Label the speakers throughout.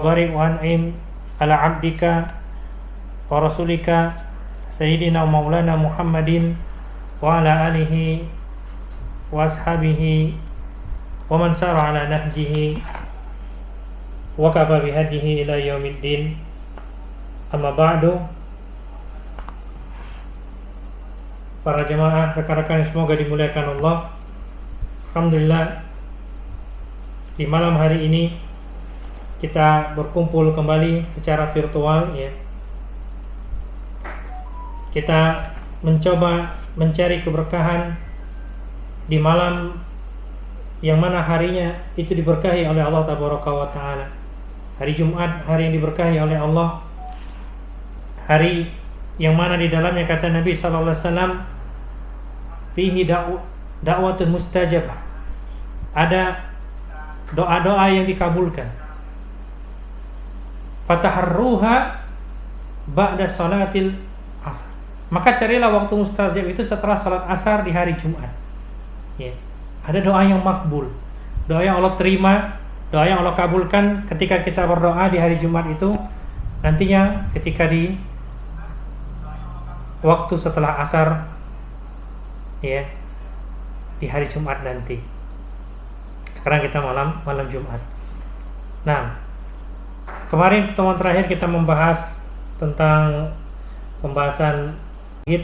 Speaker 1: barik wa an'im ala 'abdika wa rasulika sayyidina maulana Muhammadin wa ala alihi wa ashabihi wa man sara ala nahjihi wa kafa bihadihi ila yaumiddin. Amma ba'du. Para jemaah, rekan-rekan yang semoga dimuliakan Allah, alhamdulillah di malam hari ini kita berkumpul kembali secara virtual ya. Kita mencoba mencari keberkahan di malam yang mana harinya itu diberkahi oleh Allah Tabaraka wa Ta'ala. Hari Jumat, hari yang diberkahi oleh Allah, hari yang mana di dalamnya kata Nabi sallallahu alaihi wasallam, fihi da'watun mustajabah, ada doa-doa yang dikabulkan. Fataharruha ba'da salatil asar, maka carilah waktu mustajab itu setelah salat asar di hari Jumat ya. Ada doa yang makbul, doa yang Allah terima, doa yang Allah kabulkan ketika kita berdoa di hari Jumat itu. Nantinya ketika di waktu setelah asar ya, di hari Jumat nanti. Sekarang kita malam Jumat. Nah, kemarin pertemuan terakhir kita membahas tentang pembahasan tauhid,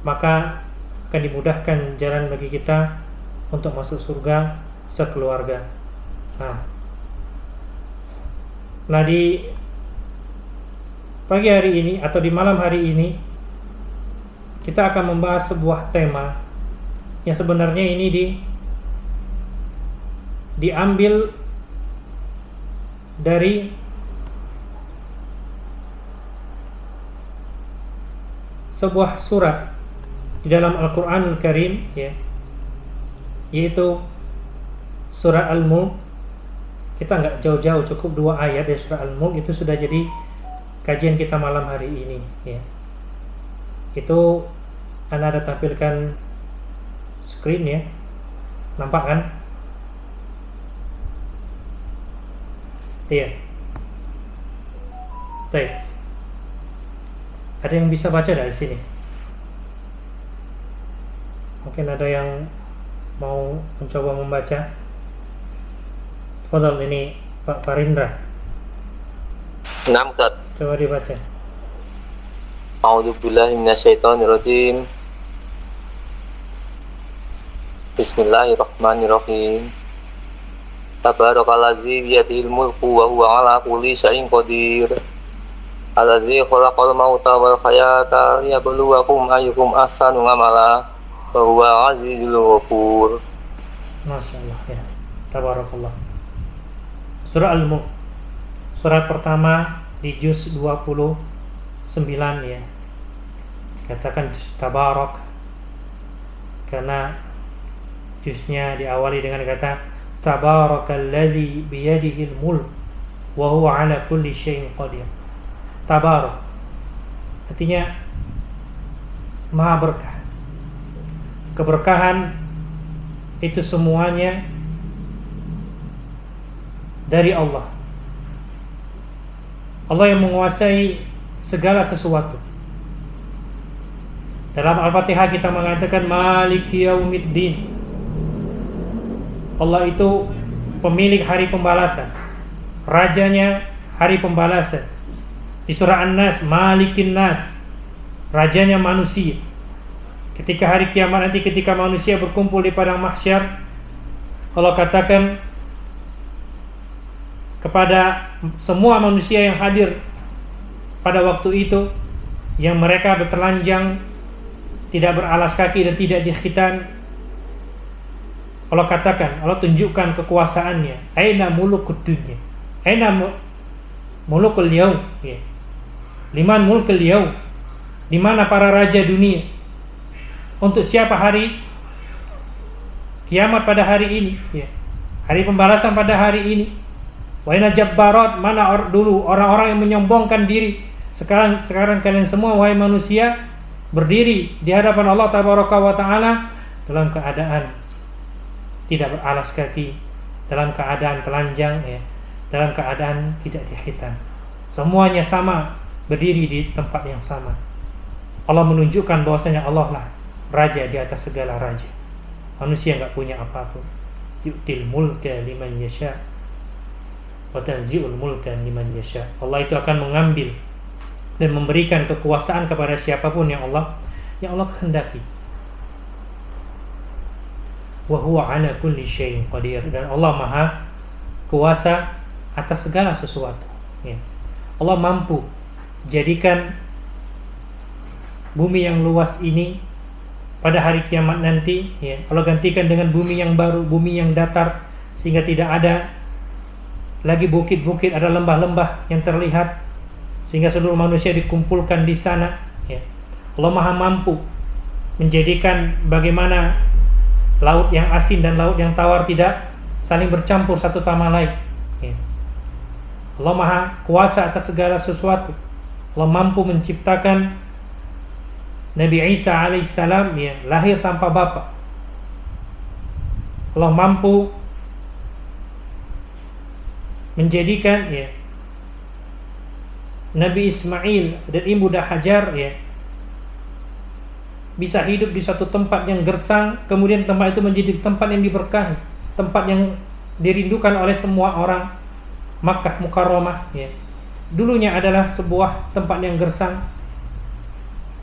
Speaker 1: maka akan dimudahkan jalan bagi kita untuk masuk surga sekeluarga. Nah, di pagi hari ini atau di malam hari ini kita akan membahas sebuah tema yang sebenarnya ini diambil dari sebuah surat di dalam Al-Qur'anul Karim ya, yaitu surat Al-Mulk. Kita nggak jauh-jauh, cukup 2 ayat dari surat Al-Mulk itu sudah jadi kajian kita malam hari ini ya. Itu Anda ada tampilkan screen ya, nampak kan? Iya. Baik. Ada yang bisa baca dari sini? Mungkin ada yang mau mencoba membaca. Fadhal, ini Pak Farindra.
Speaker 2: Naam, Ustaz.
Speaker 1: Coba dibaca.
Speaker 2: A'udzubillahi minasyaitonirrajim. Bismillahirrahmanirrahim. Tabarakallazi biyadihil mulku wa huwa ala kulli syai'in qadir. Allazi khalaqal mauta wal hayata liyabluwakum ayyukum ahsanu amala wa huwa azizul ghafur.
Speaker 1: Masyaallah ya. Tabarakallah. Surah Al-Mulk, surat pertama di juz 29 ya. Katakan juz tabarak karena juznya diawali dengan kata tabarakalladzi biyadihil mulk wa huwa ala kulli syai'in qadir. Tabarak artinya maha berkah. Keberkahan itu semuanya dari Allah. Allah yang menguasai segala sesuatu. Dalam Al-Fatihah kita mengatakan Maliki Yaumiddin. Allah itu pemilik hari pembalasan, rajanya hari pembalasan. Di surah An-Nas, Malikin Nas, rajanya manusia. Ketika hari kiamat nanti, ketika manusia berkumpul di padang mahsyar, Allah katakan kepada semua manusia yang hadir pada waktu itu, yang mereka bertelanjang, tidak beralas kaki dan tidak dikhitan, Allah katakan, Allah tunjukkan kekuasaannya. Aina mulukud dunya, aina mulukul yaum ya. Liman mulkul yaum, di mana para raja dunia? Untuk siapa hari kiamat pada hari ini ya. Hari pembalasan pada hari ini. Wa inal jabbarat, mana dulu orang-orang yang menyombongkan diri. Sekarang kalian semua wahai manusia berdiri di hadapan Allah Tabaraka wa Ta'ala dalam keadaan tidak beralas kaki, dalam keadaan telanjang, ya, dalam keadaan tidak dikhitan. Semuanya sama, berdiri di tempat yang sama. Allah menunjukkan bahwasanya Allah lah raja di atas segala raja. Manusia enggak punya apapun. Yu'til mulka liman yasha wa tanzi'ul mulka liman yasha. Allah itu akan mengambil dan memberikan kekuasaan kepada siapapun yang Allah kehendaki. Wa huwa ala kulli syai'in qadir, dan Allah Maha kuasa atas segala sesuatu, ya. Allah mampu jadikan bumi yang luas ini pada hari kiamat nanti, ya, Allah gantikan dengan bumi yang baru, bumi yang datar, sehingga tidak ada lagi bukit-bukit, ada lembah-lembah yang terlihat, sehingga seluruh manusia dikumpulkan di sana, ya. Allah Maha mampu menjadikan bagaimana laut yang asin dan laut yang tawar tidak saling bercampur satu sama lain, ya. Allah Maha kuasa atas segala sesuatu. Allah mampu menciptakan Nabi Isa alaihissalam, ya, lahir tanpa bapa. Allah mampu menjadikan, ya, Nabi Ismail dan Ibu Hajar, ya, bisa hidup di suatu tempat yang gersang, kemudian tempat itu menjadi tempat yang diberkahi, tempat yang dirindukan oleh semua orang Makkah Mukarramah, ya. Dulunya adalah sebuah tempat yang gersang,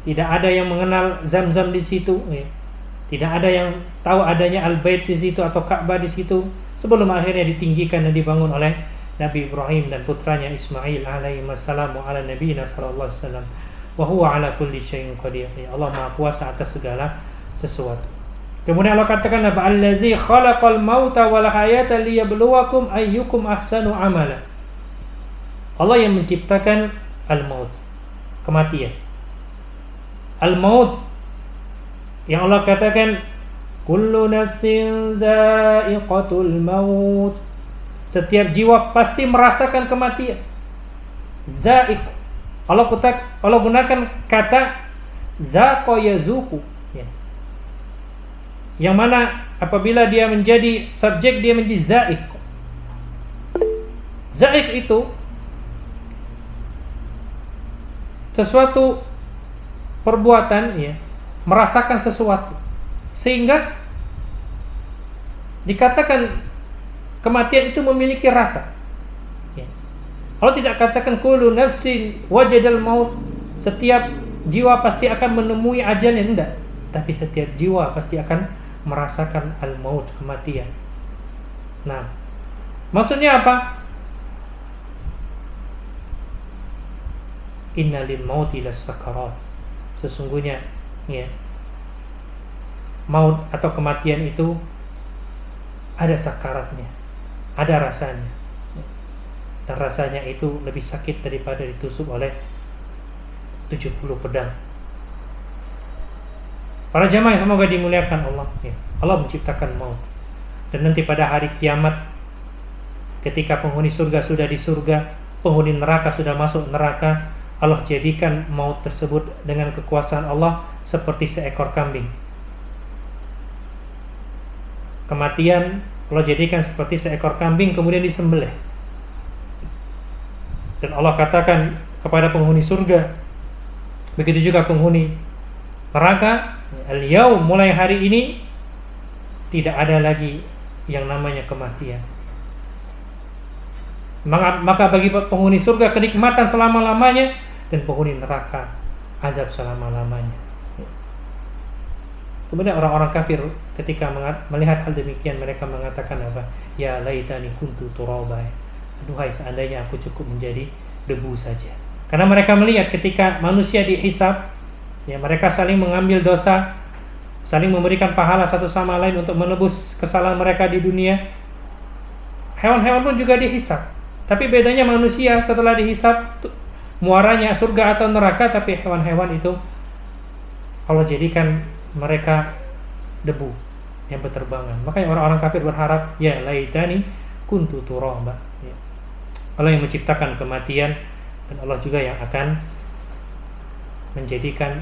Speaker 1: tidak ada yang mengenal Zam-Zam di situ, ya. Tidak ada yang tahu adanya Al-Bait di situ atau Ka'bah di situ, sebelum akhirnya ditinggikan dan dibangun oleh Nabi Ibrahim dan putranya Ismail alaihi wassalam wa ala nabiyina sallallahu alaihi wasallam. Wa huwa ala kulli syai'in qadir. Ya, Allah Maha kuasa atas segala sesuatu. Kemudian Allah katakan apa? Allazi khalaqal mauta wal hayata liyabluwakum ayyukum ahsanu amala. Allah yang menciptakan al-maut, kematian. Al-maut yang Allah katakan kullu nafsin dha'iqatul maut. Setiap jiwa pasti merasakan kematian. Za'iq. Allah gunakan kata zaqa yazuqu, ya. Yang mana apabila dia menjadi subjek dia menjadi za'iq. Za'iq itu sesuatu perbuatan, ya, merasakan sesuatu sehingga dikatakan kematian itu memiliki rasa, ya. Allah tidak katakan kullu nafsin wajadal maut, setiap jiwa pasti akan menemui ajalnya, enggak, tapi setiap jiwa pasti akan merasakan al-maut, kematian. Nah, maksudnya apa? Innalil mauti lasakarat. Sesungguhnya, ya, maut atau kematian itu ada sakaratnya, ada rasanya, dan rasanya itu lebih sakit daripada ditusuk oleh 70 pedang. Para jamaah yang semoga dimuliakan Allah, ya, Allah menciptakan maut, dan nanti pada hari kiamat ketika penghuni surga sudah di surga, penghuni neraka sudah masuk neraka, Allah jadikan maut tersebut dengan kekuasaan Allah seperti seekor kambing. Kematian Allah jadikan seperti seekor kambing kemudian disembelih. Dan Allah katakan kepada penghuni surga, begitu juga penghuni neraka, al-yaum, mulai hari ini tidak ada lagi yang namanya kematian. Maka bagi penghuni surga kenikmatan selama-lamanya, dan penghuni neraka azab selama-lamanya. Kemudian orang-orang kafir ketika melihat hal demikian, mereka mengatakan apa? Ya laitani kuntu turaba. Aduhai seandainya aku cukup menjadi debu saja. Karena mereka melihat ketika manusia dihisab, ya, mereka saling mengambil dosa, saling memberikan pahala satu sama lain untuk menebus kesalahan mereka di dunia. Hewan-hewan pun juga dihisab. Tapi bedanya manusia setelah dihisab muaranya surga atau neraka, tapi hewan-hewan itu Allah jadikan mereka debu yang berterbangan. Makanya orang-orang kafir berharap, ya laitani kuntu turaba, ya. Allah yang menciptakan kematian, dan Allah juga yang akan menjadikan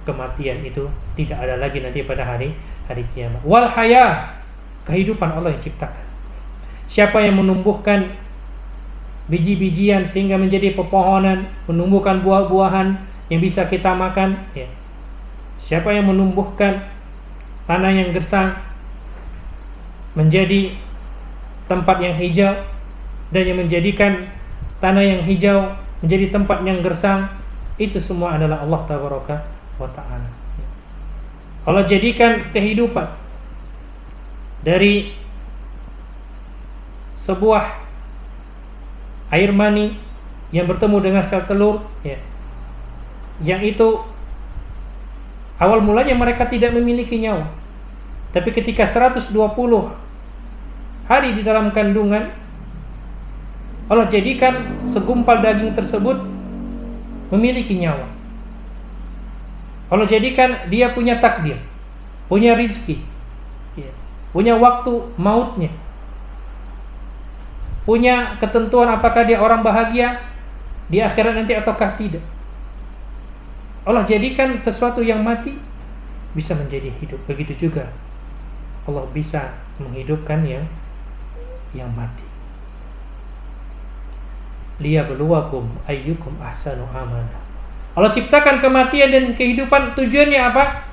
Speaker 1: kematian itu tidak ada lagi nanti pada hari kiamat. Wal haya, kehidupan Allah yang ciptakan. Siapa yang menumbuhkan biji-bijian sehingga menjadi pepohonan, menumbuhkan buah-buahan yang bisa kita makan, ya. Siapa yang menumbuhkan tanah yang gersang menjadi tempat yang hijau, dan yang menjadikan tanah yang hijau menjadi tempat yang gersang, itu semua adalah Allah Tabaraka wa Ta'ala. Allah jadikan kehidupan dari sebuah air mani yang bertemu dengan sel telur, ya, yang itu awal mulanya mereka tidak memiliki nyawa, tapi ketika 120 hari di dalam kandungan, Allah jadikan segumpal daging tersebut memiliki nyawa. Allah jadikan dia punya takdir, punya rizki, ya, punya waktu mautnya, punya ketentuan apakah dia orang bahagia di akhirat nanti ataukah tidak. Allah jadikan sesuatu yang mati bisa menjadi hidup. Begitu juga Allah bisa menghidupkan yang mati. Liyabluwakum ayyukum ahsanu amala. Allah ciptakan kematian dan kehidupan, tujuannya apa?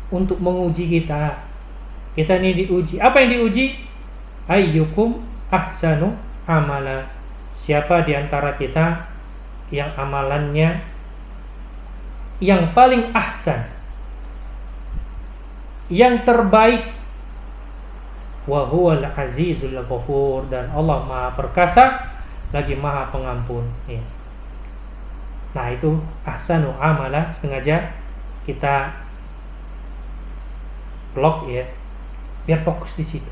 Speaker 1: Untuk menguji kita. Kita ini diuji. Apa yang diuji? Ayyukum ahsanu amala. Siapa di antara kita yang amalannya yang paling ahsan, yang terbaik. Wa huwal azizul ghafur, dan Allah Maha Perkasa lagi Maha Pengampun, ya. Nah, itu ahsanu amala sengaja kita blok, ya, biar fokus di situ.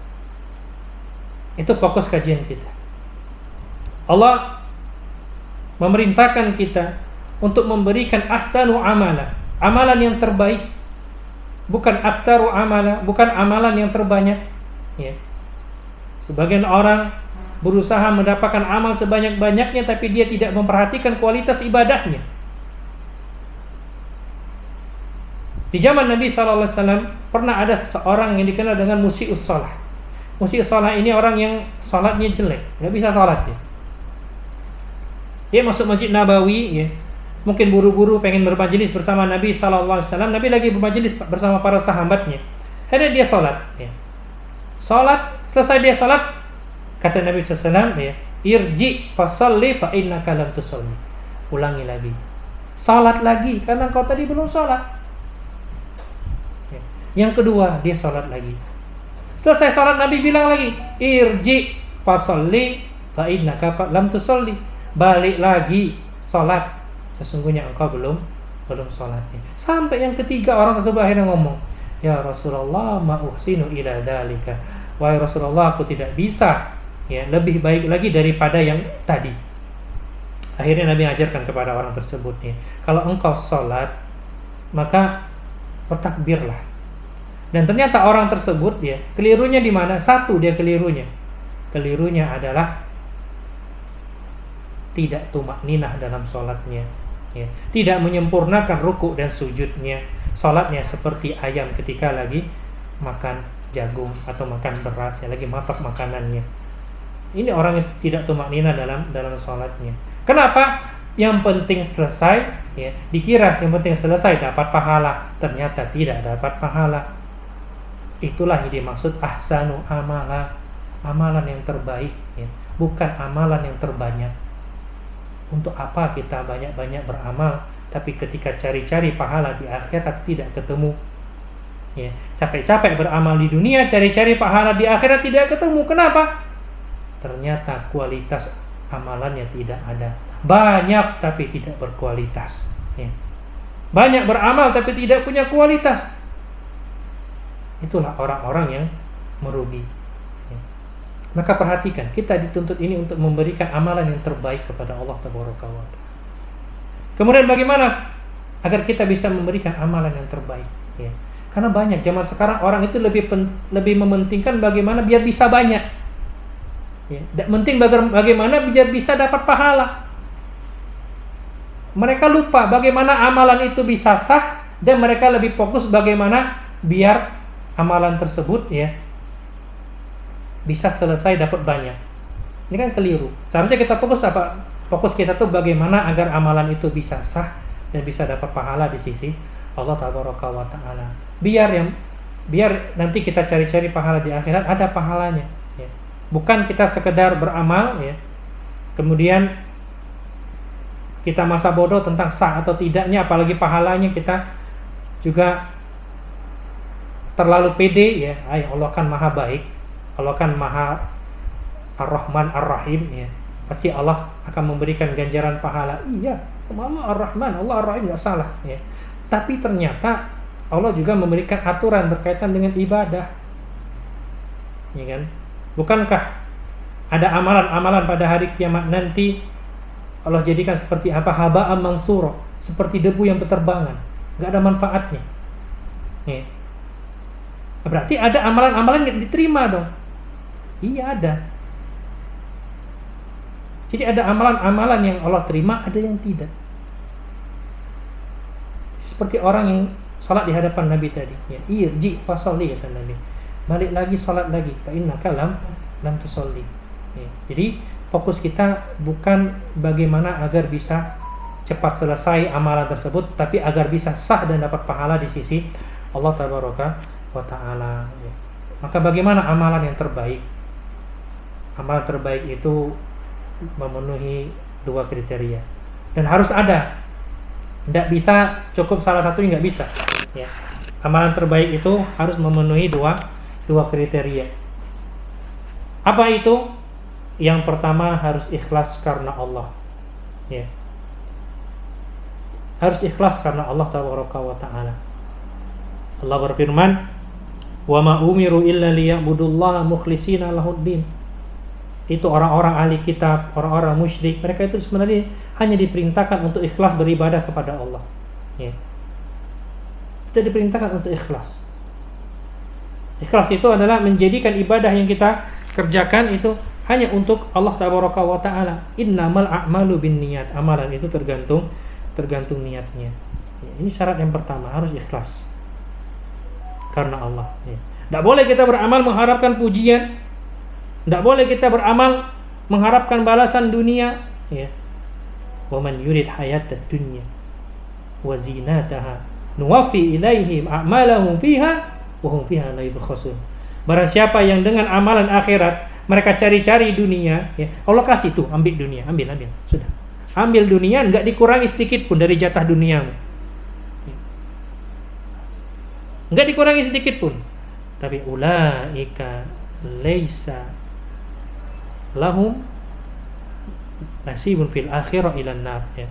Speaker 1: Itu fokus kajian kita. Allah memerintahkan kita untuk memberikan ahsanu amala, amalan yang terbaik, bukan aksaru amala, bukan amalan yang terbanyak, ya. Sebagian orang berusaha mendapatkan amal sebanyak-banyaknya, tapi dia tidak memperhatikan kualitas ibadahnya. Di zaman Nabi SAW pernah ada seseorang yang dikenal dengan musi'us shalah. Musi'us shalah ini orang yang salatnya jelek, nggak bisa salat ya. Dia masuk Masjid Nabawi, ya, mungkin buru-buru pengen bermajelis bersama Nabi SAW. Nabi lagi bermajelis bersama para sahabatnya. Akhirnya dia salat, ya. Salat, selesai dia salat, kata Nabi SAW, ya, irji fasalli fa innaka lam tusalli. Ulangi lagi, salat lagi karena kau tadi belum salat, ya. Yang kedua dia salat lagi. Selesai salat Nabi bilang lagi, irji fasalli fa innaka lam tusalli. Balik lagi salat, sesungguhnya engkau belum salat, ya. Sampai yang ketiga orang tersebut akhirnya ngomong, ya Rasulullah ma uhsinu ila dzalika. Wahai Rasulullah, aku tidak bisa, ya, lebih baik lagi daripada yang tadi. Akhirnya Nabi ajarkan kepada orang tersebut, ya, kalau engkau sholat maka bertakbirlah. Dan ternyata orang tersebut, ya, kelirunya di mana? Satu, dia kelirunya adalah tidak tumakninah dalam sholatnya, ya. Tidak menyempurnakan ruku dan sujudnya. Sholatnya seperti ayam ketika lagi makan jagung atau makan beras, ya, lagi matok makanannya. Ini orang yang tidak tumakninah dalam sholatnya. Kenapa? Yang penting selesai, ya, dikira yang penting selesai dapat pahala, ternyata tidak dapat pahala. Itulah yang dimaksud ahsanu amala, amalan yang terbaik, ya, bukan amalan yang terbanyak. Untuk apa kita banyak-banyak beramal, tapi ketika cari-cari pahala di akhirat tidak ketemu, ya. Capek-capek beramal di dunia, cari-cari pahala di akhirat tidak ketemu. Kenapa? Ternyata kualitas amalannya tidak ada. Banyak tapi tidak berkualitas, ya. Banyak beramal tapi tidak punya kualitas. Itulah orang-orang yang merugi, ya. Maka perhatikan, kita dituntut ini untuk memberikan amalan yang terbaik kepada Allah Tabaraka wa Ta'ala. Kemudian bagaimana agar kita bisa memberikan amalan yang terbaik, ya? Karena banyak zaman sekarang orang itu lebih mementingkan bagaimana biar bisa banyak, ya. Penting bagaimana biar bisa dapat pahala. Mereka lupa bagaimana amalan itu bisa sah, dan mereka lebih fokus bagaimana biar amalan tersebut, ya, bisa selesai dapat banyak. Ini kan keliru. Seharusnya kita fokus apa? Fokus kita tuh bagaimana agar amalan itu bisa sah dan bisa dapat pahala di sisi Allah Tabaraka wa Ta'ala. Biar nanti kita cari-cari pahala di akhirat, ada pahalanya ya. Bukan kita sekedar beramal ya, kemudian kita masa bodoh tentang sah atau tidaknya, apalagi pahalanya kita juga terlalu pede ya. Allah kan maha baik, Allah kan maha Ar-Rahman Ar-Rahim ya. Pasti Allah akan memberikan ganjaran pahala. Iya, Allah Ar-Rahman, Allah Ar-Rahim, nggak salah ya. Tapi ternyata Allah juga memberikan aturan berkaitan dengan ibadah, ya kan? Bukankah ada amalan-amalan pada hari kiamat nanti Allah jadikan seperti apa? Haba'an mansura, seperti debu yang berterbangan, nggak ada manfaatnya. Ya. Berarti ada amalan-amalan yang diterima dong. Iya ada. Jadi ada amalan-amalan yang Allah terima, ada yang tidak. Seperti orang yang salat di hadapan Nabi tadi, ya, irji fasolli kata Nabi, balik lagi salat lagi, fa innaka lam tusolli. Ya, jadi fokus kita bukan bagaimana agar bisa cepat selesai amalan tersebut, tapi agar bisa sah dan dapat pahala di sisi Allah Tabaraka wa Ta'ala. Ya. Maka bagaimana amalan yang terbaik? Amalan terbaik itu memenuhi 2 kriteria dan harus ada. Tidak bisa cukup salah satunya, nggak bisa ya. Amalan terbaik itu harus memenuhi dua kriteria. Apa itu? Yang pertama harus ikhlas karena Allah ya. Harus ikhlas karena Allah Tabaraka wa Ta'ala. Allah berfirman, wa ma umiru illa liya'budullaha mukhlishina lahuddin. Itu orang-orang ahli kitab, orang-orang musyrik, mereka itu sebenarnya hanya diperintahkan untuk ikhlas beribadah kepada Allah ya. Kita diperintahkan untuk ikhlas. Ikhlas itu adalah menjadikan ibadah yang kita kerjakan itu hanya untuk Allah Tabaraka wa Ta'ala. Innamal a'malu binniyat. Amalan itu tergantung niatnya ya. Ini syarat yang pertama, harus ikhlas karena Allah ya. Tidak boleh kita beramal mengharapkan pujian, tidak boleh kita beramal mengharapkan balasan dunia ya. Wa man yurid hayatad dunya wa zinataha nuwaffi ilaihim a'malahum fiha wa hum fiha la yubkhasun. Barang siapa yang dengan amalan akhirat mereka cari-cari dunia ya, Allah kasih tuh, ambil dunia, ambil sudah. Ambil dunia, enggak dikurangi sedikit pun dari jatah duniamu. Enggak dikurangi sedikit pun. Tapi ulaika laisa lahum nasibun fil akhirah ilan nar ya.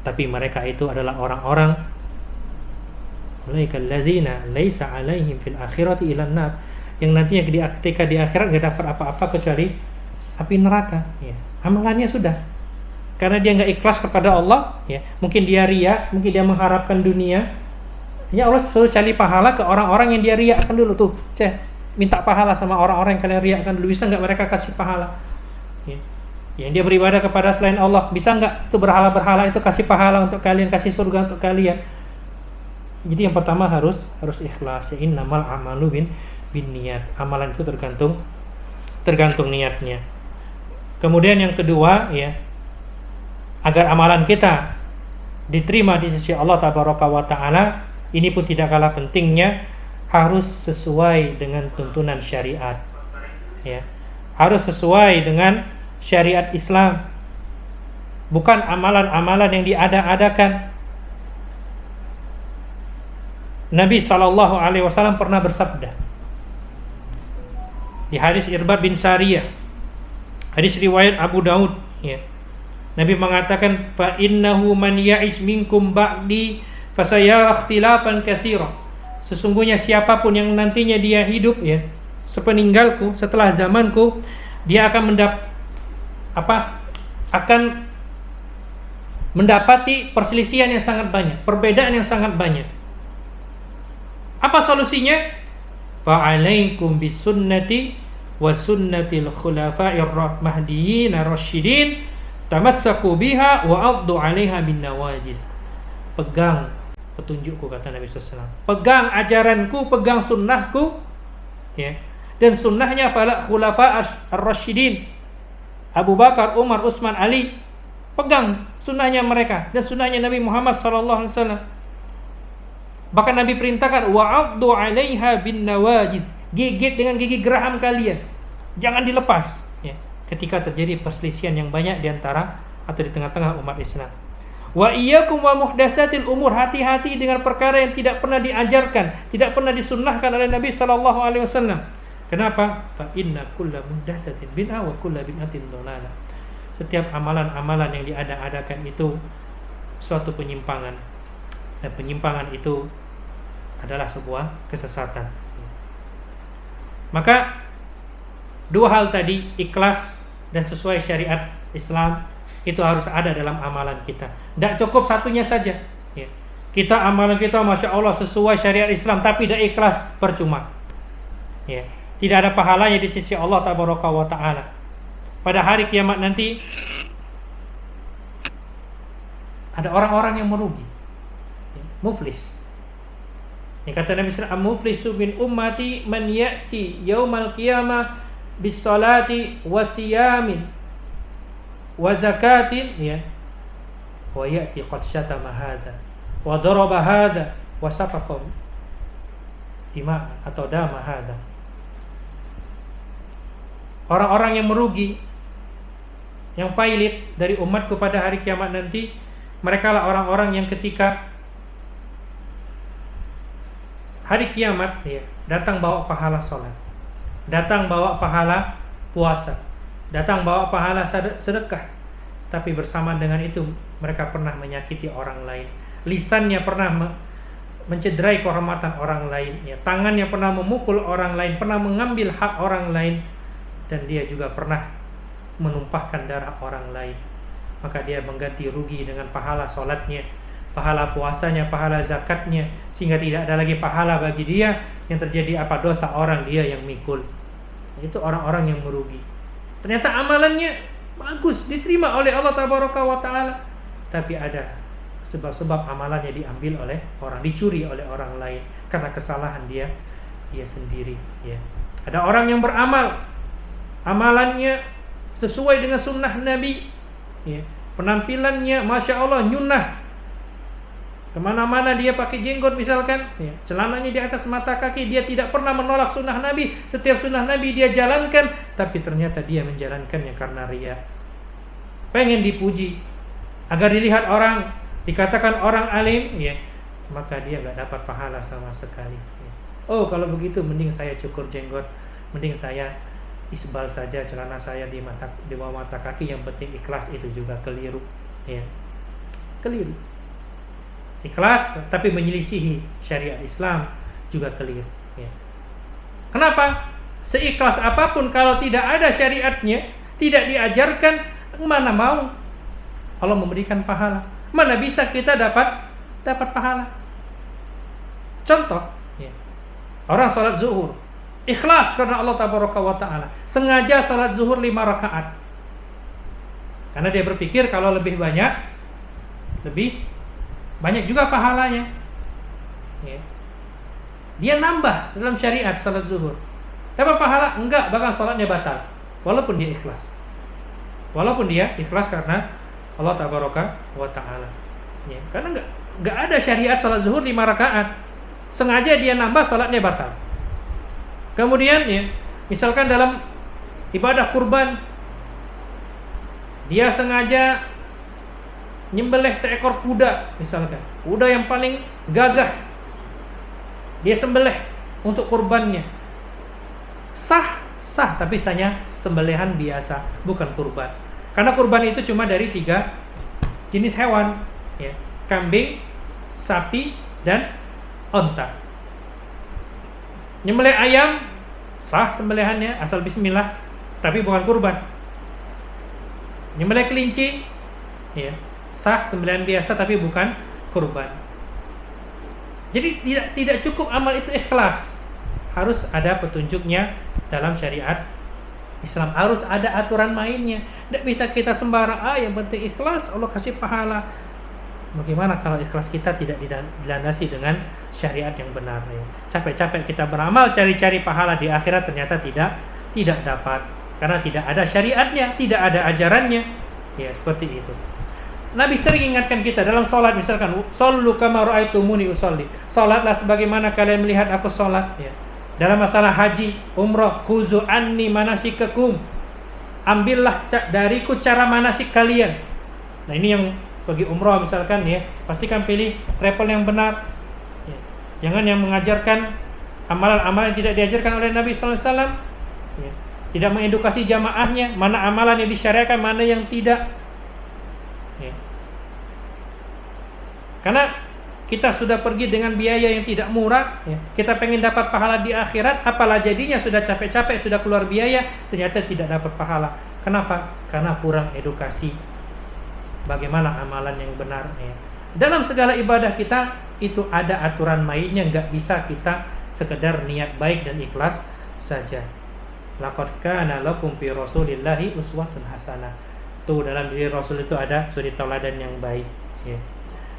Speaker 1: Tapi mereka itu adalah orang-orang ulaika allazina laisa alaihim fil akhirati ilan nar, yang nantinya ketika di akhirat enggak dapat apa-apa kecuali api neraka ya. Amalannya sudah, karena dia enggak ikhlas kepada Allah ya. Mungkin dia riya, mungkin dia mengharapkan dunia. Ya Allah suruh cari pahala ke orang-orang yang dia riakan dulu tuh. Minta pahala sama orang-orang yang kalian riakan dulu. Bisa nggak mereka kasih pahala ya. Yang dia beribadah kepada selain Allah, bisa nggak itu berhala-berhala itu kasih pahala untuk kalian, kasih surga untuk kalian. Jadi yang pertama harus ikhlas ya. Innamal a'malu binniyat. Amalan itu tergantung niatnya. Kemudian yang kedua ya, agar amalan kita diterima di sisi Allah Tabaraka wa Ta'ala, ini pun tidak kalah pentingnya, harus sesuai dengan tuntunan syariat ya. Harus sesuai dengan syariat Islam, bukan amalan-amalan yang diada-adakan. Nabi SAW pernah bersabda di hadis Irbad bin Sariyah, hadis riwayat Abu Daud ya. Nabi mengatakan, fa innahu man ya'is minkum ba'di fasayara ikhtilafan katsira. Sesungguhnya siapapun yang nantinya dia hidup ya, sepeninggalku, setelah zamanku, dia akan mendapati perselisihan yang sangat banyak, perbedaan yang sangat banyak. Apa solusinya? Fa'alaikum bisunnati wa sunnatil khulafa'ir mahdiyyin ar-rasyidin tamassaku biha wa 'addu 'alaiha bin nawajis. Pegang petunjukku, kata Nabi SAW. Pegang ajaranku, pegang sunnahku ya, dan sunnahnya khulafa ar-rasyidin, Abu Bakar, Umar, Utsman, Ali. Pegang sunnahnya mereka dan sunnahnya Nabi Muhammad SAW. Bahkan Nabi perintahkan wa'addu 'alaiha bin nawajiz, gigit dengan gigi geraham kalian, jangan dilepas ya, ketika terjadi perselisihan yang banyak di antara atau di tengah-tengah umat Islam. Wa iyyakum wa muhdatsatil umur, hati-hati dengan perkara yang tidak pernah diajarkan, tidak pernah disunnahkan oleh Nabi SAW. Kenapa? Fa inna kulla muhdatsatin bid'ah wa kulla bid'atin dhalalah. Setiap amalan-amalan yang diada-adakan itu suatu penyimpangan, dan penyimpangan itu adalah sebuah kesesatan. Maka dua hal tadi, ikhlas dan sesuai syariat Islam, itu harus ada dalam amalan kita. Tidak cukup satunya saja ya. Kita amalan kita Masya Allah sesuai syariat Islam tapi tidak ikhlas, percuma ya. Tidak ada pahalanya di sisi Allah Tabaraka wa Ta'ala. Pada hari kiamat nanti ada orang-orang yang merugi ya, muflis. Ini kata Nabi SAW, muflisu min ummati man ya'ti yaumal qiyamah bis salati wa siyamin wa zakatin ya, wa ya'ti qad syatama hadha wa daraba hadha wa safaqa dima atau dama hadha. Orang-orang yang merugi, yang pailit dari umatku pada hari kiamat nanti, mereka lah orang-orang yang ketika hari kiamat ya, datang bawa pahala sholat, datang bawa pahala puasa, datang bawa pahala sedekah, tapi bersamaan dengan itu mereka pernah menyakiti orang lain, lisannya pernah mencederai kehormatan orang lain ya, tangannya pernah memukul orang lain, pernah mengambil hak orang lain, dan dia juga pernah menumpahkan darah orang lain. Maka dia mengganti rugi dengan pahala sholatnya, pahala puasanya, pahala zakatnya, sehingga tidak ada lagi pahala bagi dia. Yang terjadi apa? Dosa orang dia yang mikul. Itu orang-orang yang merugi. Ternyata amalannya bagus, diterima oleh Allah Tabaraka wa Ta'ala, tapi ada sebab-sebab amalannya diambil oleh orang, dicuri oleh orang lain karena kesalahan dia sendiri ya. Ada orang yang beramal, amalannya sesuai dengan sunnah Nabi ya. Penampilannya Masya Allah nyunnah, kemana-mana dia pakai jenggot misalkan ya. Celananya di atas mata kaki, dia tidak pernah menolak sunnah Nabi. Setiap sunnah Nabi dia jalankan, tapi ternyata dia menjalankannya karena riya, pengen dipuji, agar dilihat orang, dikatakan orang alim ya, maka dia gak dapat pahala sama sekali ya. Oh kalau begitu mending saya cukur jenggot, mending saya isbal saja celana saya di bawah mata kaki, yang penting ikhlas. Itu juga keliru ya, keliru. Ikhlas tapi menyelisihi syariat Islam juga keliru ya. Kenapa? Seikhlas apapun kalau tidak ada syariatnya, tidak diajarkan, mana mau Allah memberikan pahala? Mana bisa kita dapat pahala? Contoh ya, orang sholat zuhur ikhlas karena Allah Tabaraka wa Ta'ala, sengaja salat zuhur 5 rakaat karena dia berpikir kalau lebih banyak juga pahalanya ya. Dia nambah dalam syariat salat zuhur, dapat pahala? Enggak, bahkan salatnya batal walaupun dia ikhlas karena Allah Tabaraka wa Ta'ala ya. Karena enggak ada syariat salat zuhur 5 rakaat, sengaja dia nambah, salatnya batal. Kemudian ya, misalkan dalam ibadah kurban, dia sengaja nyembelih seekor kuda, misalkan kuda yang paling gagah, dia sembelih untuk kurbannya, sah, tapi hanya sembelihan biasa, bukan kurban. Karena kurban itu cuma dari 3 jenis hewan ya, kambing, sapi, dan onta. Nyembelih ayam sah sembelihannya asal bismillah, tapi bukan kurban. Nyembelih kelinci ya, sah sembelihan biasa tapi bukan kurban. Jadi tidak cukup amal itu ikhlas, harus ada petunjuknya dalam syariat Islam, harus ada aturan mainnya. Tidak bisa kita sembarang, yang penting ikhlas Allah kasih pahala. bagaimana kalau ikhlas kita tidak dilandasi dengan syariat yang benar ya. Capek-capek kita beramal cari-cari pahala di akhirat ternyata tidak dapat karena tidak ada syariatnya, tidak ada ajarannya. Ya, seperti itu. Nabi sering ingatkan kita dalam sholat, misalkan shollu kama ra'aitumuni usolli, sholatlah sebagaimana kalian melihat aku sholat ya. Dalam masalah haji, umrah, khuzu anni manasikakum, ambillah dariku cara manasik kalian. Nah ini yang bagi umrah misalkan ya, pastikan pilih travel yang benar ya. Jangan yang mengajarkan amalan-amalan yang tidak diajarkan oleh Nabi SAW ya. Tidak mengedukasi jamaahnya, mana amalan yang disyariatkan, mana yang tidak ya. Karena kita sudah pergi dengan biaya yang tidak murah ya. Kita pengen dapat pahala di akhirat, apalah jadinya sudah capek-capek, sudah keluar biaya, ternyata tidak dapat pahala. Kenapa? Karena kurang edukasi bagaimana amalan yang benar ya. Dalam segala ibadah kita itu ada aturan mainnya, nggak bisa kita sekedar niat baik dan ikhlas saja. Laqad kana lakum fi rasulillahi uswatun hasanah. Tuh dalam diri Rasul itu ada suri tauladan yang baik ya.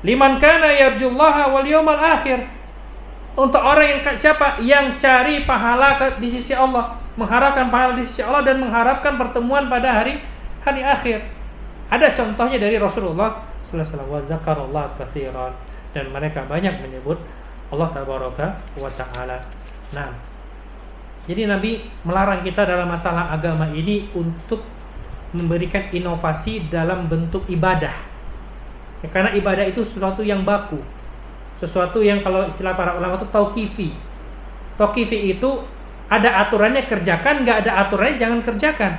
Speaker 1: Liman kana yarjullaha wal yawmal akhir. Untuk orang yang siapa yang cari pahala di sisi Allah, mengharapkan pahala di sisi Allah dan mengharapkan pertemuan pada hari akhir. Ada contohnya dari Rasulullah sallallahu alaihi wasallam, wa zakarallahu katsiran, dan mereka banyak menyebut Allah tabaraka wa taala. Nah, jadi Nabi melarang kita dalam masalah agama ini untuk memberikan inovasi dalam bentuk ibadah. Ya, karena ibadah itu sesuatu yang baku, sesuatu yang kalau istilah para ulama itu tauqifi. Tauqifi itu ada aturannya kerjakan, nggak ada aturannya jangan kerjakan.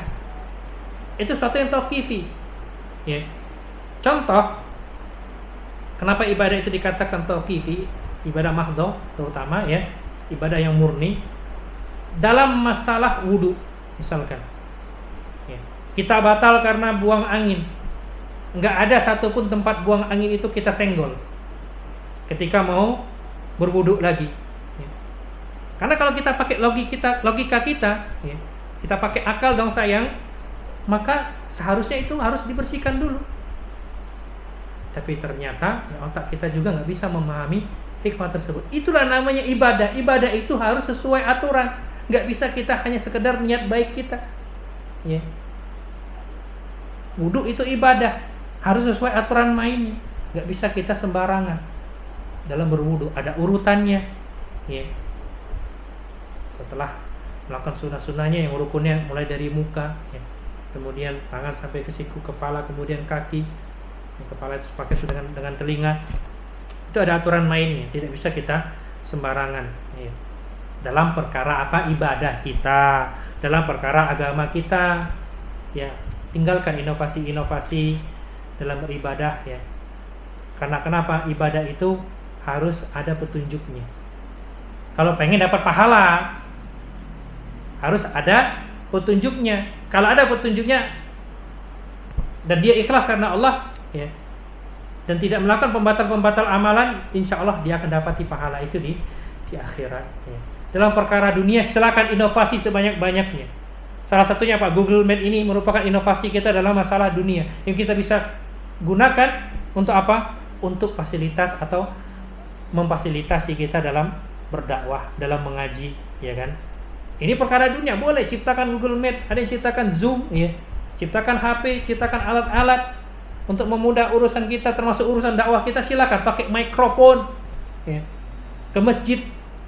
Speaker 1: Itu sesuatu yang tauqifi. Ya. Contoh, kenapa ibadah itu dikatakan tauqifi, ibadah mahdhah terutama ya, ibadah yang murni. Dalam masalah wudu misalkan ya, kita batal karena buang angin, nggak ada satupun tempat buang angin itu kita senggol ketika mau berwudu lagi ya. Karena kalau kita pakai logika kita ya, kita pakai akal dong sayang, maka seharusnya itu harus dibersihkan dulu. Tapi ternyata ya, otak kita juga nggak bisa memahami hikmah tersebut. Itulah namanya ibadah. Ibadah itu harus sesuai aturan. Nggak bisa kita hanya sekedar niat baik kita ya. Wudu itu ibadah, harus sesuai aturan mainnya. Nggak bisa kita sembarangan dalam berwudu, ada urutannya ya. Setelah melakukan sunnah-sunnahnya yang rukunnya mulai dari muka ya, kemudian tangan sampai ke siku kepala, kemudian kaki, kepala itu pakai dengan telinga. Itu ada aturan mainnya, tidak bisa kita sembarangan ya. Dalam perkara apa? Ibadah kita, dalam perkara agama kita ya. Tinggalkan inovasi-inovasi dalam beribadah ya. Karena kenapa? Ibadah itu harus ada petunjuknya. Kalau pengen dapat pahala, harus ada petunjuknya. Kalau ada petunjuknya dan dia ikhlas karena Allah ya, dan tidak melakukan pembatal-pembatal amalan, insya Allah dia akan dapati pahala itu di akhirat ya. Dalam perkara dunia silakan inovasi sebanyak-banyaknya. Salah satunya apa? Google Map ini merupakan inovasi kita dalam masalah dunia yang kita bisa gunakan untuk apa? Untuk fasilitas atau memfasilitasi kita dalam berdakwah, dalam mengaji ya kan. Ini perkara dunia, boleh ciptakan Google Map, ada yang ciptakan Zoom ya, ciptakan HP, ciptakan alat-alat untuk memudah urusan kita, termasuk urusan dakwah kita. Silakan pakai mikrofon ya. Ke masjid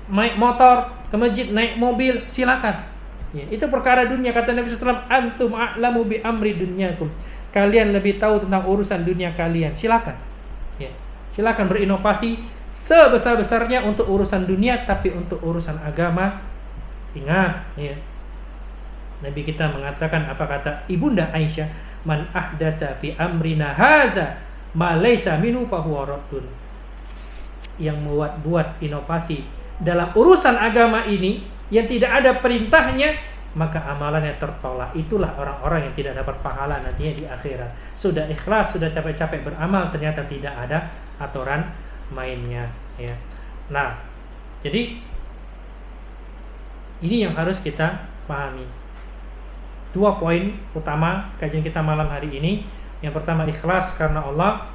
Speaker 1: naik motor, ke masjid naik mobil, silakan ya. Itu perkara dunia, kata Nabi SAW, antum a'lamu bi amri dunyakum, kalian lebih tahu tentang urusan dunia kalian. Silakan ya, silakan berinovasi sebesar-besarnya untuk urusan dunia, tapi untuk urusan agama ingat ya. Nabi kita mengatakan, apa kata Ibunda Aisyah, man ahdasa fi amrina hadza ma laysa minhu fa huwa raddun. Yang buat inovasi dalam urusan agama ini yang tidak ada perintahnya, maka amalannya tertolak. Itulah orang-orang yang tidak dapat pahala nantinya di akhirat. Sudah ikhlas, sudah capek-capek beramal, ternyata tidak ada aturan mainnya ya. Nah, jadi ini yang harus kita pahami. 2 poin utama kajian kita malam hari ini. Yang pertama, ikhlas karena Allah.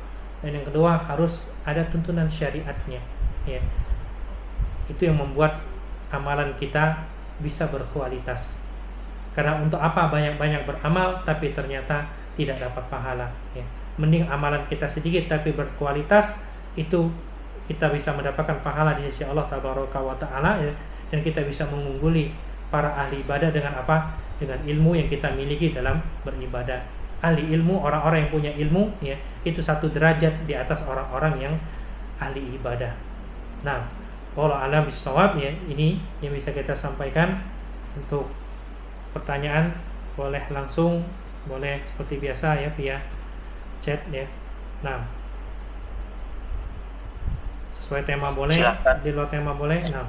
Speaker 1: dan yang kedua harus ada tuntunan syariatnya, ya. Itu yang membuat amalan kita bisa berkualitas. Karena untuk apa banyak-banyak beramal tapi ternyata tidak dapat pahala, ya. Mending amalan kita sedikit tapi berkualitas, itu kita bisa mendapatkan pahala di sisi Allah Tabaraka wa Ta'ala, ya. Dan kita bisa mengungguli para ahli ibadah dengan apa? Dengan ilmu yang kita miliki dalam beribadah. Ahli ilmu, orang-orang yang punya ilmu, ya, itu satu derajat di atas orang-orang yang ahli ibadah. Nah, wallahu a'lam bishawab, ya. Ini yang bisa kita sampaikan. Untuk pertanyaan boleh langsung, boleh seperti biasa, ya, via chat, ya. Nah, sesuai tema boleh,
Speaker 2: Silakan.
Speaker 1: di luar tema boleh. Nah,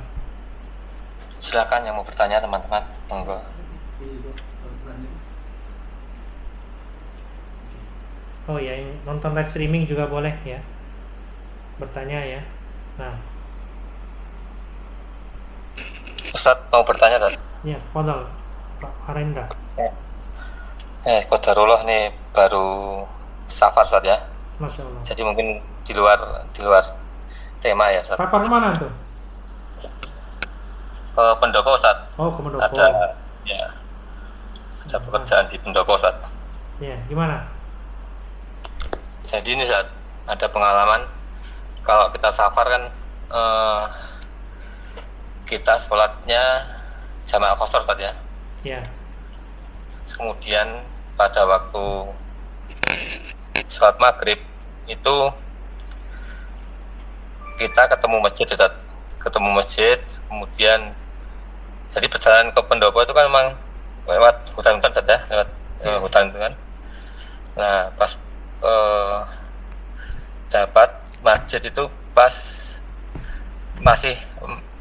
Speaker 2: Silakan yang mau bertanya teman-teman, monggo.
Speaker 1: oh ya, yang nonton live streaming juga boleh, ya, bertanya, ya. Nah,
Speaker 2: Ustadz mau bertanya tadi.
Speaker 1: ya, fadhal Pak Arenda.
Speaker 2: Qadarullah nih baru safar Ustadz ya.
Speaker 1: Masya Allah.
Speaker 2: Jadi mungkin di luar tema ya Ustadz.
Speaker 1: Safar kemana tuh?
Speaker 2: Ke pendopo Ustadz.
Speaker 1: Oh, ke Pendopo.
Speaker 2: Ada pekerjaan di pendopo Ustadz.
Speaker 1: Ya, gimana?
Speaker 2: Jadi ini Ustadz, ada pengalaman kalau kita safar kan kita sholatnya jamaah qashar Ustadz ya.
Speaker 1: Ya,
Speaker 2: Kemudian pada waktu sholat maghrib itu kita ketemu masjid Ustadz. Ketemu masjid, kemudian jadi perjalanan ke pendopo itu kan memang lewat hutan-hutan Ustadz ya, lewat hutan itu kan. Nah pas dapat masjid itu pas masih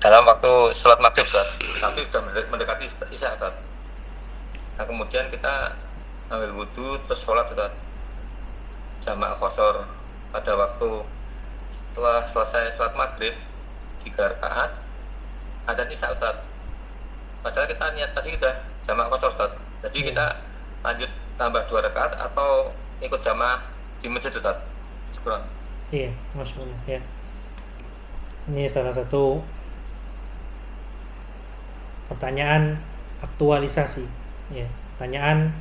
Speaker 2: dalam waktu sholat maghrib Ustadz, tapi sudah mendekati isya Ustadz. Nah kemudian kita ambil wudhu terus sholat Ustadz, jamaah qashar pada waktu setelah selesai sholat maghrib 3 rakaat adzan isya Ustadz. Padahal kita niat tadi kita jamaah qashar Ustadz, jadi kita lanjut tambah 2 rakaat atau ikut jamaah di masjid Ustadz. Syukuran.
Speaker 1: iya, Masya Allah, ya. Ini salah satu pertanyaan aktualisasi, ya. Pertanyaan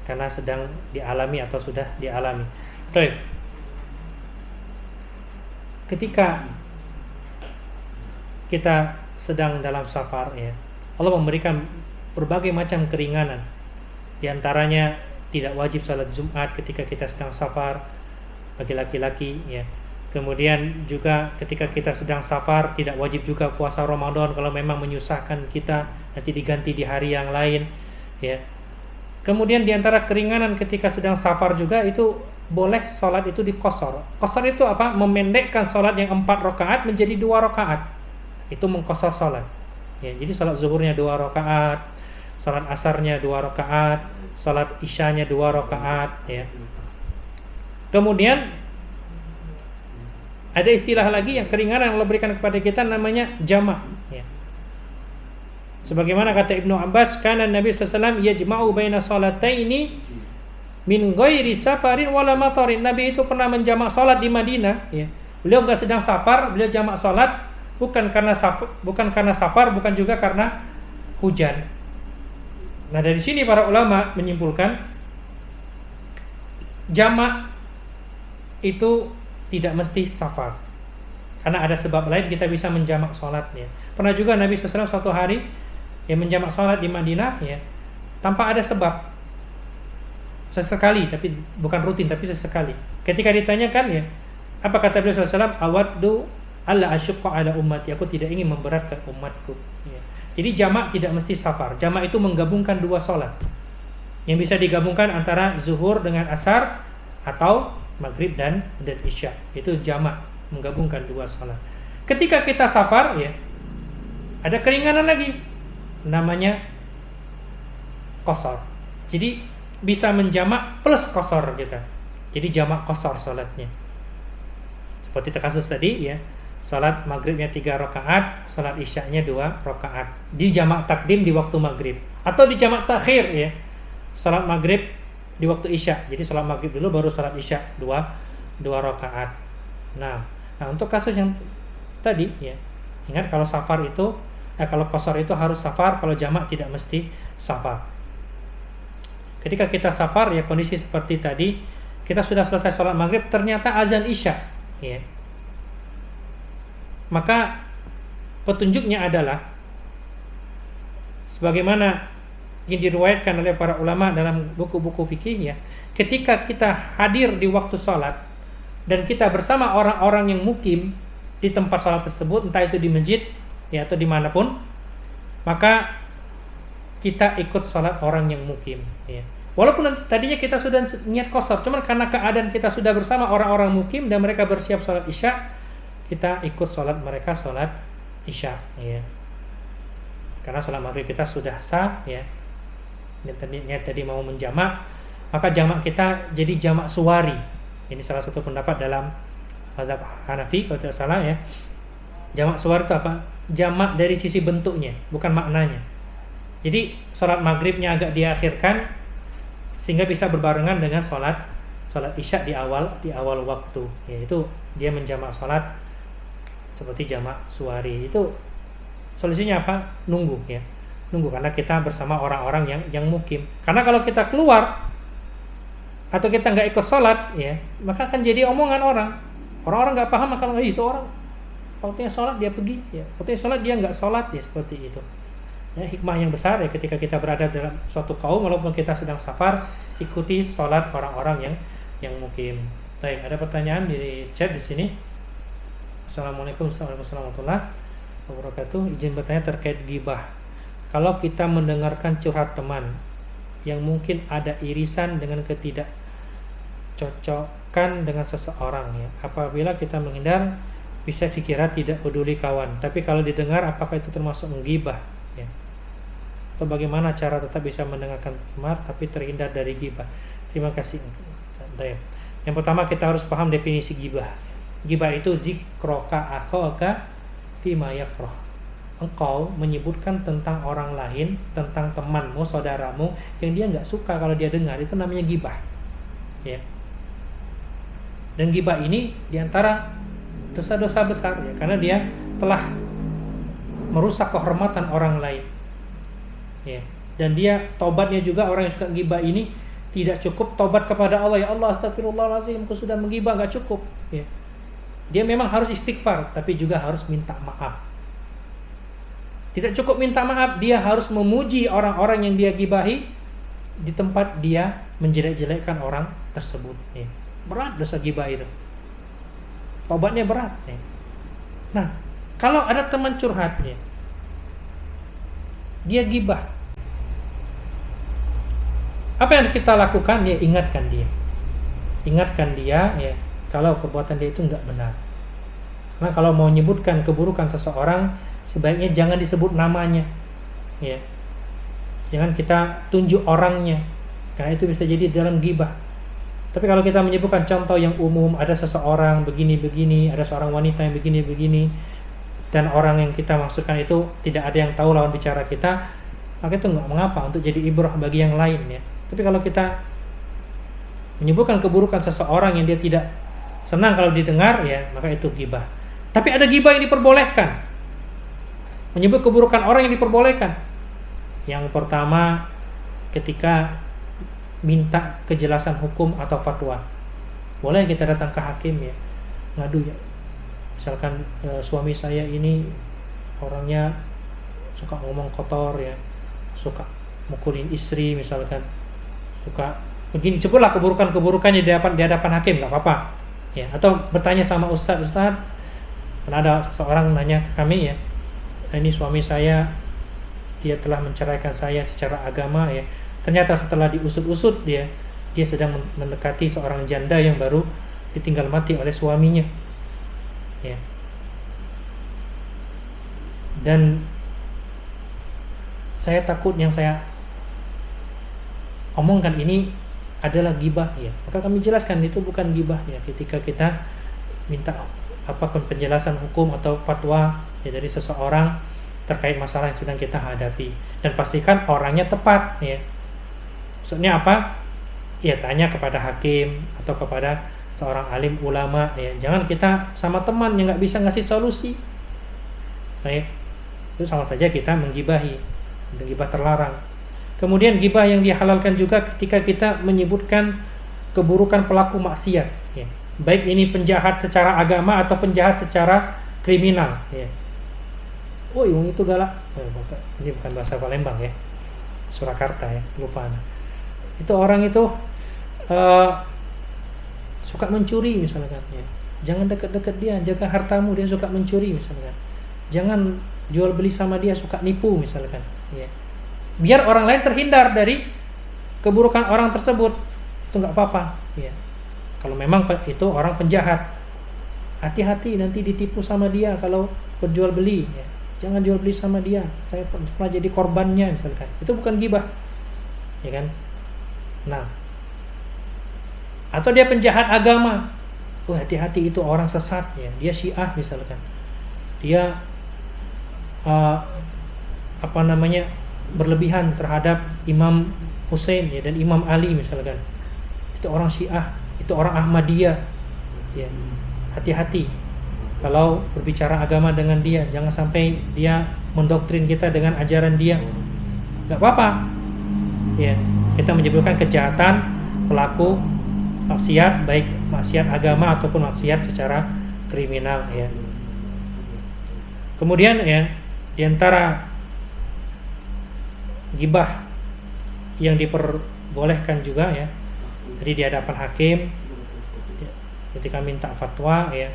Speaker 1: karena sedang dialami atau sudah dialami. Baik. Ketika kita sedang dalam safar, ya, Allah memberikan berbagai macam keringanan. Di antaranya tidak wajib salat Jumat ketika kita sedang safar bagi laki-laki, ya. Kemudian juga ketika kita sedang safar tidak wajib juga puasa Ramadan kalau memang menyusahkan kita, nanti diganti di hari yang lain, ya. Kemudian di antara keringanan ketika sedang safar juga itu boleh sholat itu di qashar. Qashar itu apa? Memendekkan sholat yang 4 rakaat menjadi 2 rakaat. Itu mengqashar sholat. Ya, jadi sholat zuhurnya 2 rakaat, sholat asarnya 2 rakaat, sholat isyanya 2 rakaat, ya. Kemudian ada istilah lagi yang keringanan yang Allah berikan kepada kita, namanya jamak, ya. Sebagaimana kata Ibnu Abbas, kana Nabi sallallahu alaihi wasallam yajma'u baina salataini min ghairi safarin wala matarin. Nabi itu pernah menjamak salat di Madinah, ya. Beliau enggak sedang safar, beliau jamak salat bukan karena safar, bukan juga karena hujan. Nah, dari sini para ulama menyimpulkan jamak itu tidak mesti safar. Karena ada sebab lain kita bisa menjamak salatnya. Pernah juga Nabi SAW suatu hari menjamak salat di Madinah, ya, tanpa ada sebab. Sesekali, tapi bukan rutin, tapi sesekali. Ketika ditanyakan, ya, apa kata beliau SAW? Awaddu alla asyqa ala ummati. Aku tidak ingin memberatkan umatku, ya. Jadi jamak tidak mesti safar. Jamak itu menggabungkan 2 salat. Yang bisa digabungkan antara zuhur dengan asar atau maghrib dan isya. Itu jamak, menggabungkan 2 salat. Ketika kita safar, ya, ada keringanan lagi, namanya qashar. Jadi bisa menjamak plus qashar kita. Jadi jamak qashar salatnya. Seperti kasus tadi, ya, salat maghribnya 3 rakaat, salat isyanya 2 rakaat. Di jamak takdim di waktu maghrib, atau di jamak takhir, ya, salat maghrib di waktu isya. Jadi salat maghrib dulu baru salat isya 2 2 rakaat. Nah, untuk kasus yang tadi ya, ingat kalau safar itu kalau qasar itu harus safar, kalau jamak tidak mesti safar. Ketika kita safar ya kondisi seperti tadi, kita sudah selesai sholat maghrib, ternyata azan isya ya. Maka petunjuknya adalah sebagaimana yang diriwayatkan oleh para ulama dalam buku-buku fikih ya, ketika kita hadir di waktu sholat dan kita bersama orang-orang yang mukim di tempat sholat tersebut, entah itu di masjid ya atau dimanapun, maka kita ikut sholat orang yang mukim ya. Walaupun tadinya kita sudah niat qasar, cuman karena keadaan kita sudah bersama orang-orang mukim dan mereka bersiap sholat isya, kita ikut sholat mereka sholat isya ya. Karena sholat maghrib kita sudah sah ya, niat tadi mau menjamak, maka jamak kita jadi jamak suwari. Ini salah satu pendapat dalam mazhab Hanafi kalau tidak salah ya. Jamak suwari itu apa? Jamak dari sisi bentuknya, bukan maknanya. Jadi sholat maghribnya agak diakhirkan sehingga bisa berbarengan dengan sholat isya di awal waktu. Yaitu dia menjamak sholat seperti jamak suwari. Itu solusinya apa? Nunggu ya. Nunggu karena kita bersama orang-orang yang mukim. Karena kalau kita keluar atau kita nggak ikut sholat ya, maka akan jadi omongan orang. Orang-orang nggak paham kalau itu orang waktunya sholat dia pergi ya, waktunya sholat dia nggak sholat ya, seperti itu ya. Hikmah yang besar ya ketika kita berada dalam suatu kaum, walaupun kita sedang safar, ikuti sholat orang-orang yang mukim. Baik, ada pertanyaan di chat di sini. Assalamualaikum warahmatullahi wabarakatuh. Izin bertanya terkait ghibah. Kalau kita mendengarkan curhat teman yang mungkin ada irisan dengan ketidakcocokan dengan seseorang ya, apabila kita menghindar bisa dikira tidak peduli kawan, tapi kalau didengar apakah itu termasuk menggibah ya? Atau bagaimana cara tetap bisa mendengarkan teman tapi terhindar dari gibah? Terima kasih. Yang pertama kita harus paham definisi gibah. Gibah itu zikroka akhaka fima yakrah. Engkau menyebutkan tentang orang lain, tentang temanmu, saudaramu yang dia nggak suka kalau dia dengar, itu namanya gibah ya. Dan gibah ini diantara dosa-dosa besar ya, karena dia telah merusak kehormatan orang lain ya. Dan dia tobatnya juga, orang yang suka gibah ini tidak cukup tobat kepada Allah, ya Allah astagfirullahaladzim aku sudah menggibah, nggak cukup ya. Dia memang harus istighfar, tapi juga harus minta maaf. Tidak cukup minta maaf, dia harus memuji orang-orang yang dia gibahi di tempat dia menjelek-jelekkan orang tersebut ya. Berat dosa gibah itu, tobatnya berat ya. Nah, kalau ada teman curhat ya, dia gibah, apa yang kita lakukan ya? Ingatkan dia ya, kalau perbuatan dia itu enggak benar. Karena kalau mau menyebutkan keburukan seseorang, sebaiknya jangan disebut namanya ya. Jangan kita tunjuk orangnya, karena itu bisa jadi dalam gibah. Tapi kalau kita menyebutkan contoh yang umum, ada seseorang begini-begini, ada seorang wanita yang begini-begini, dan orang yang kita maksudkan itu tidak ada yang tahu lawan bicara kita, maka itu nggak mengapa untuk jadi ibrah bagi yang lain ya. Tapi kalau kita menyebutkan keburukan seseorang yang dia tidak senang kalau didengar ya, maka itu gibah. Tapi ada gibah yang diperbolehkan, menyebut keburukan orang yang diperbolehkan. Yang pertama, ketika minta kejelasan hukum atau fatwa, boleh kita datang ke hakim ya, ngadu ya. Misalkan suami saya ini orangnya suka ngomong kotor ya, suka mukulin istri misalkan, suka begini, sebutlah keburukannya di hadapan hakim, nggak apa-apa ya. Atau bertanya sama ustadz, karena ada seorang nanya ke kami ya, ini suami saya dia telah menceraikan saya secara agama ya. Ternyata setelah diusut-usut dia sedang mendekati seorang janda yang baru ditinggal mati oleh suaminya ya. Dan saya takut yang saya omongkan ini adalah gibah ya. Maka kami jelaskan itu bukan gibah ya, ketika kita minta apapun penjelasan hukum atau fatwa ya dari seseorang terkait masalah yang sedang kita hadapi, dan pastikan orangnya tepat ya. Maksudnya apa? Ya tanya kepada hakim atau kepada seorang alim ulama ya. Jangan kita sama teman yang nggak bisa ngasih solusi. Baik, itu sama saja kita menggibahi. Gibah terlarang. Kemudian gibah yang dihalalkan juga ketika kita menyebutkan keburukan pelaku maksiat ya. Baik ini penjahat secara agama atau penjahat secara kriminal ya. Oh, yang itu galak. Ini bukan bahasa Palembang ya. Surakarta ya, lupa. Itu orang itu suka mencuri misalkan ya. Jangan dekat-dekat dia, jaga hartamu, dia suka mencuri misalkan. Jangan jual beli sama dia, suka nipu misalkan ya. Biar orang lain terhindar dari keburukan orang tersebut, itu nggak apa-apa ya. Kalau memang itu orang penjahat, hati-hati nanti ditipu sama dia kalau berjual beli ya. Jangan jual beli sama dia, saya pernah jadi korbannya misalkan. Itu bukan ghibah ya kan. Nah, atau dia penjahat agama, hati-hati itu orang sesat ya. Dia Syiah misalkan, dia berlebihan terhadap Imam Hussein ya, dan Imam Ali misalkan. Itu orang Syiah, itu orang Ahmadiyah ya. Hati-hati kalau berbicara agama dengan dia, jangan sampai dia mendoktrin kita dengan ajaran dia. Gak apa-apa ya, kita menyebutkan kejahatan pelaku maksiat, baik maksiat agama ataupun maksiat secara kriminal ya. Kemudian ya, diantara ghibah yang diperbolehkan juga ya, jadi di hadapan hakim ketika minta fatwa ya,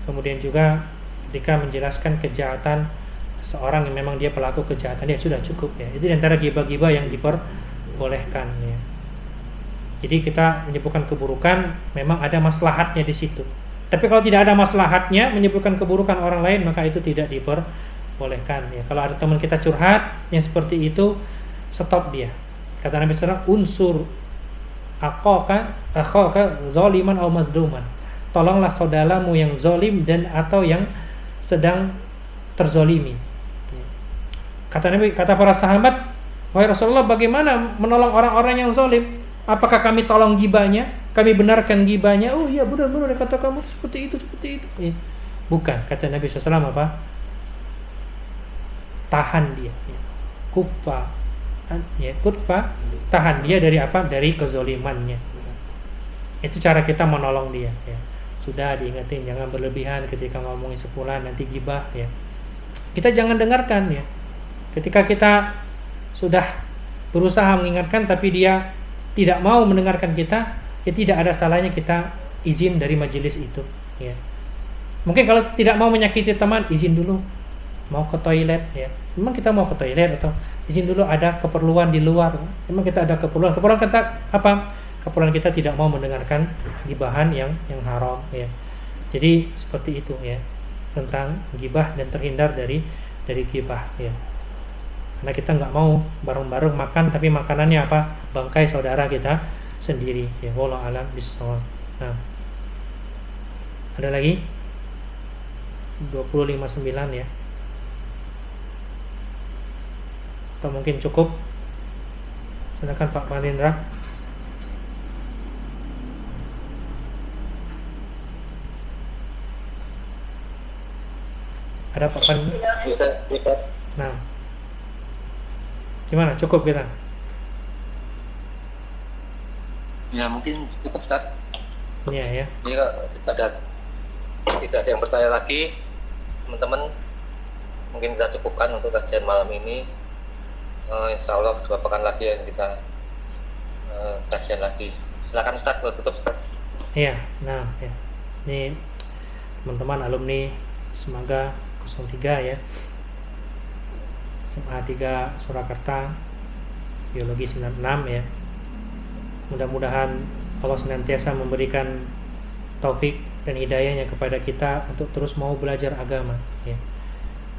Speaker 1: kemudian juga ketika menjelaskan kejahatan seseorang yang memang dia pelaku kejahatan, ya sudah cukup ya. Itu di antara ghibah-ghibah yang diperbolehkan ya. Jadi kita menyebutkan keburukan memang ada maslahatnya di situ. Tapi kalau tidak ada maslahatnya menyebutkan keburukan orang lain, maka itu tidak diperbolehkan ya. Kalau ada teman kita curhat yang seperti itu, stop dia. Kata Nabi SAW, unsur akhaka zaliman aw mazluman. Tolonglah saudaramu yang zalim dan atau yang sedang terzolimi. Kata Nabi, kata para sahabat, wahai Rasulullah, bagaimana menolong orang-orang yang zalim? Apakah kami tolong gibahnya? Kami benarkan gibahnya? Oh iya, benar-benar kata kamu seperti itu. Ya. Bukan, kata Nabi SAW apa? Tahan dia. Ya. Kuffa, tahan dia dari apa? Dari kezolimannya. Itu cara kita menolong dia. Ya. Sudah diingetin, jangan berlebihan ketika ngomongin sepulan nanti gibah. Ya. Kita jangan dengarkan ya. Ketika kita sudah berusaha mengingatkan tapi dia tidak mau mendengarkan kita, ya tidak ada salahnya kita izin dari majelis itu ya. Mungkin kalau tidak mau menyakiti teman, izin dulu mau ke toilet ya. Memang kita mau ke toilet atau izin dulu ada keperluan di luar. Memang kita ada keperluan kita apa? Keperluan kita tidak mau mendengarkan gibahan yang haram ya. Jadi seperti itu ya, tentang gibah dan terhindar dari gibah ya. Karena kita nggak mau bareng-bareng makan tapi makanannya apa? Bangkai saudara kita sendiri ya. Wallahu a'lam bishawab. Nah, ada lagi 20:59 ya, atau mungkin cukup? Silakan Pak Malindra. Ada Pak Pan?
Speaker 2: Bisa.
Speaker 1: Nah, gimana? Cukup kita?
Speaker 2: Ya mungkin cukup, Ustaz.
Speaker 1: Iya ya.
Speaker 2: Jika tidak ada yang bertanya lagi, teman-teman, mungkin kita cukupkan untuk kajian malam ini. Insya Allah 2 pekan lagi yang kita kajian lagi. Silakan Ustaz, kalau tutup Ustaz.
Speaker 1: Iya, nah ya. Ini teman-teman alumni Semoga 03 ya, SMA 3 Surakarta, Biologi 96 ya. Mudah-mudahan Allah senantiasa memberikan taufik dan hidayahnya kepada kita untuk terus mau belajar agama ya.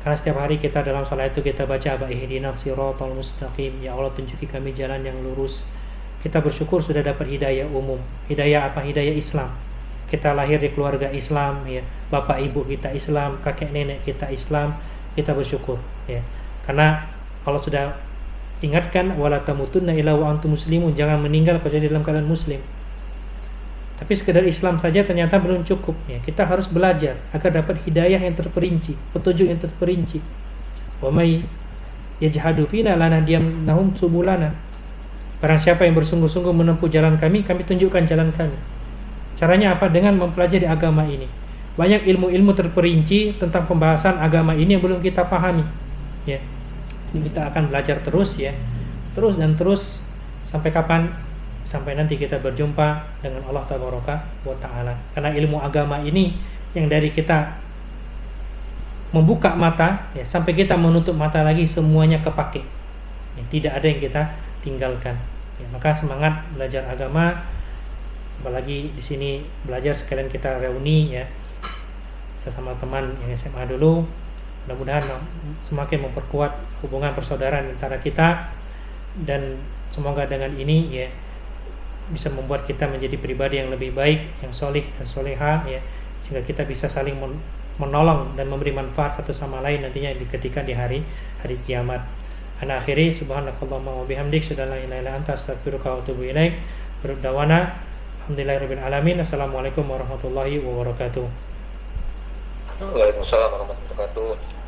Speaker 1: Karena setiap hari kita dalam salat itu kita baca ihdinas siratal mustaqim, ya Allah tunjuki kami jalan yang lurus. Kita bersyukur sudah dapat hidayah umum. Hidayah apa? Hidayah Islam. Kita lahir di keluarga Islam ya, bapak ibu kita Islam, kakek nenek kita Islam, kita bersyukur ya. Karena kalau sudah ingatkan wala tamutunna illa wa antum muslimun, jangan meninggal kecuali dalam keadaan muslim. Tapi sekedar Islam saja ternyata belum cukup ya. Kita harus belajar agar dapat hidayah yang terperinci, petunjuk yang terperinci. Wa may yajhadu fina lanahdiyannahum subulana. Barang siapa yang bersungguh-sungguh menempuh jalan kami tunjukkan jalan kami. Caranya apa? Dengan mempelajari agama ini. Banyak ilmu-ilmu terperinci tentang pembahasan agama ini yang belum kita pahami. Ya. Ini kita akan belajar terus ya. Terus dan terus sampai kapan? Sampai nanti kita berjumpa dengan Allah Tabaraka wa Ta'ala. Karena ilmu agama ini yang dari kita membuka mata ya, sampai kita menutup mata lagi semuanya kepake ya, tidak ada yang kita tinggalkan ya, maka semangat belajar agama. Apalagi di sini belajar sekalian kita reuni ya sesama teman yang SMA dulu. Mudah-mudahan semakin memperkuat hubungan persaudaraan antara kita, dan semoga dengan ini ya bisa membuat kita menjadi pribadi yang lebih baik, yang solih dan soleha ya, sehingga kita bisa saling menolong dan memberi manfaat satu sama lain nantinya ketika di hari kiamat. Ana akhiri subhanakallahumma wa bihamdik asyhadu an la ilaha illa anta astaghfiruka wa atubu ilaik. Berdawana alhamdulillahirabbil alamin. Assalamualaikum warahmatullahi wabarakatuh.
Speaker 2: Waalaikumsalam warahmatullahi wabarakatuh.